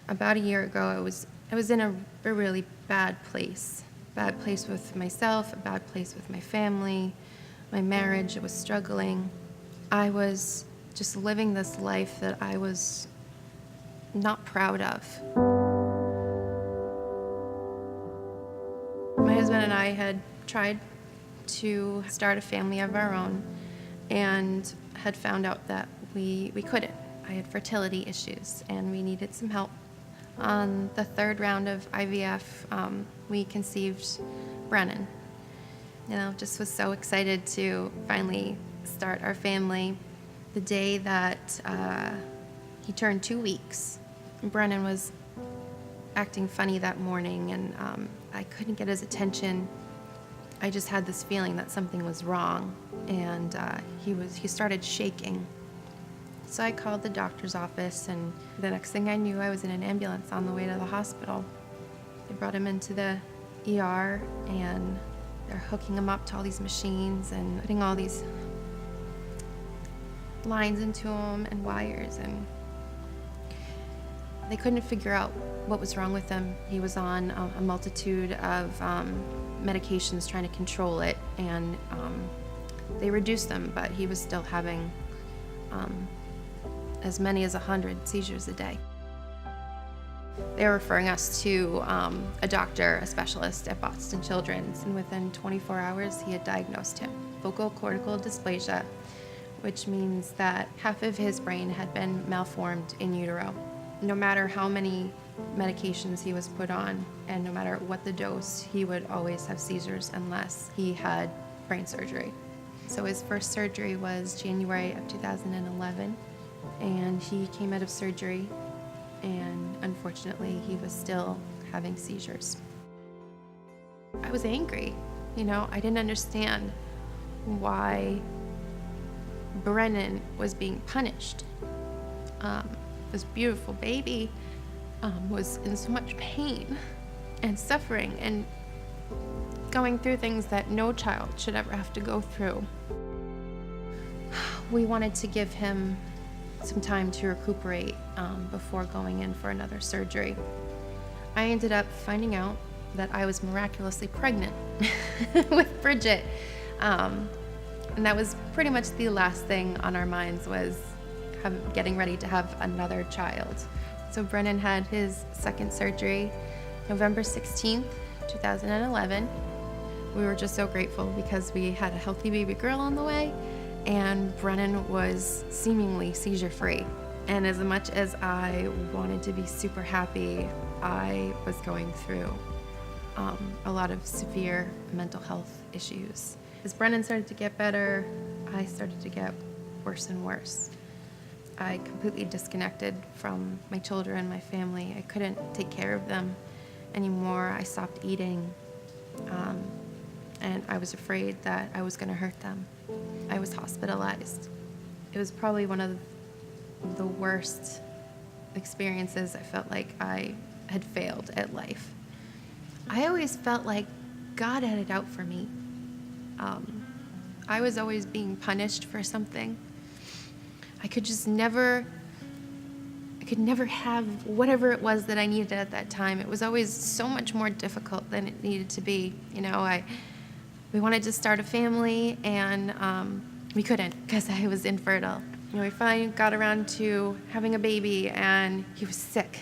about a year ago, I was in a really bad place. Bad place with myself, a bad place with my family, my marriage. It was struggling. I was just living this life that I was not proud of. My husband and I had tried to start a family of our own and had found out that we couldn't. I had fertility issues and we needed some help. On the third round of IVF, we conceived Brennan. Just was so excited to finally start our family. The day that he turned 2 weeks, Brennan was acting funny that morning, and I couldn't get his attention. I just had this feeling that something was wrong, and he started shaking. So I called the doctor's office, and the next thing I knew, I was in an ambulance on the way to the hospital. They brought him into the ER, and they're hooking him up to all these machines and putting all these lines into him and wires, and they couldn't figure out what was wrong with him. He was on a multitude of medications trying to control it, and they reduced them, but he was still having as many as 100 seizures a day. They were referring us to a doctor, a specialist at Boston Children's, and within 24 hours he had diagnosed him focal cortical dysplasia, which means that half of his brain had been malformed in utero. No matter how many medications he was put on, and no matter what the dose, he would always have seizures unless he had brain surgery. So his first surgery was January of 2011, and he came out of surgery, and unfortunately he was still having seizures. I was angry. I didn't understand why Brennan was being punished. This beautiful baby was in so much pain and suffering and going through things that no child should ever have to go through. We wanted to give him some time to recuperate before going in for another surgery. I ended up finding out that I was miraculously pregnant with Bridget. And that was pretty much the last thing on our minds, was getting ready to have another child. So Brennan had his second surgery November 16th, 2011. We were just so grateful because we had a healthy baby girl on the way, and Brennan was seemingly seizure-free. And as much as I wanted to be super happy, I was going through a lot of severe mental health issues. As Brennan started to get better, I started to get worse and worse. I completely disconnected from my children, my family. I couldn't take care of them anymore. I stopped eating, and I was afraid that I was going to hurt them. I was hospitalized. It was probably one of the worst experiences. I felt like I had failed at life. I always felt like God had it out for me. I was always being punished for something. I could never have whatever it was that I needed at that time. It was always so much more difficult than it needed to be. We wanted to start a family, and we couldn't because I was infertile. We finally got around to having a baby, and he was sick.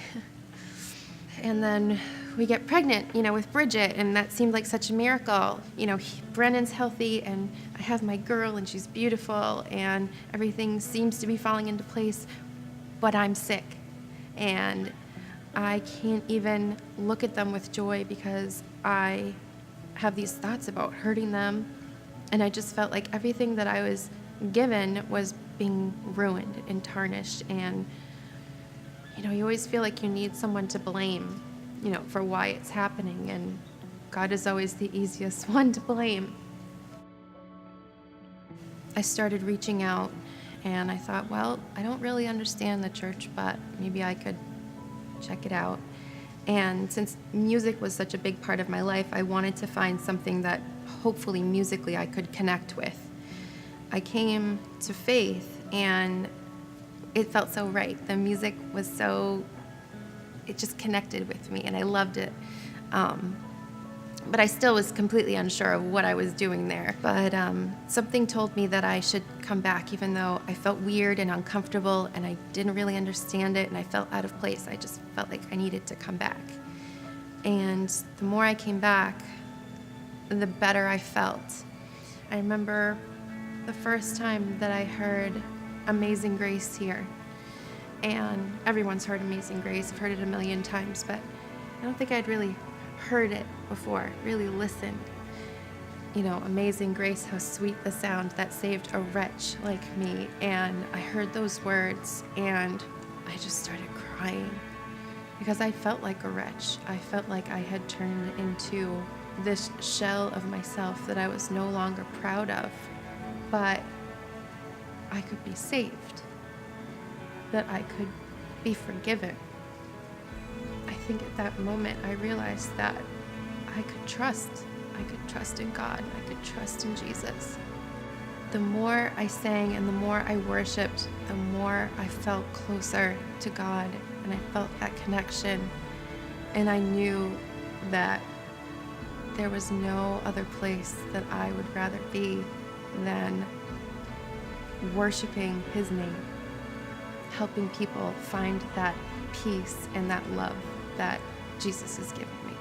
And then we get pregnant, with Bridget, and that seemed like such a miracle. Brennan's healthy, and I have my girl, and she's beautiful, and everything seems to be falling into place, but I'm sick. And I can't even look at them with joy because I have these thoughts about hurting them, and I just felt like everything that I was given was being ruined and tarnished. And you always feel like you need someone to blame, for why it's happening, and God is always the easiest one to blame. I started reaching out, and I thought, well, I don't really understand the church, but maybe I could check it out. And since music was such a big part of my life, I wanted to find something that hopefully musically I could connect with. I came to faith, and it felt so right. The music was so it just connected with me, and I loved it. But I still was completely unsure of what I was doing there. But something told me that I should come back, even though I felt weird and uncomfortable and I didn't really understand it and I felt out of place. I just felt like I needed to come back. And the more I came back, the better I felt. I remember the first time that I heard Amazing Grace here. And everyone's heard Amazing Grace. I've heard it a million times, but I don't think I'd really heard it before, really listened. You know, Amazing Grace, how sweet the sound that saved a wretch like me. And I heard those words and I just started crying because I felt like a wretch. I felt like I had turned into this shell of myself that I was no longer proud of, but I could be saved, that I could be forgiven. I think at that moment I realized that I could trust. I could trust in God. I could trust in Jesus. The more I sang and the more I worshiped, the more I felt closer to God, and I felt that connection. And I knew that there was no other place that I would rather be than worshiping His name, helping people find that peace and that love that Jesus has given me.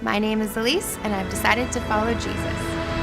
My name is Elise, and I've decided to follow Jesus.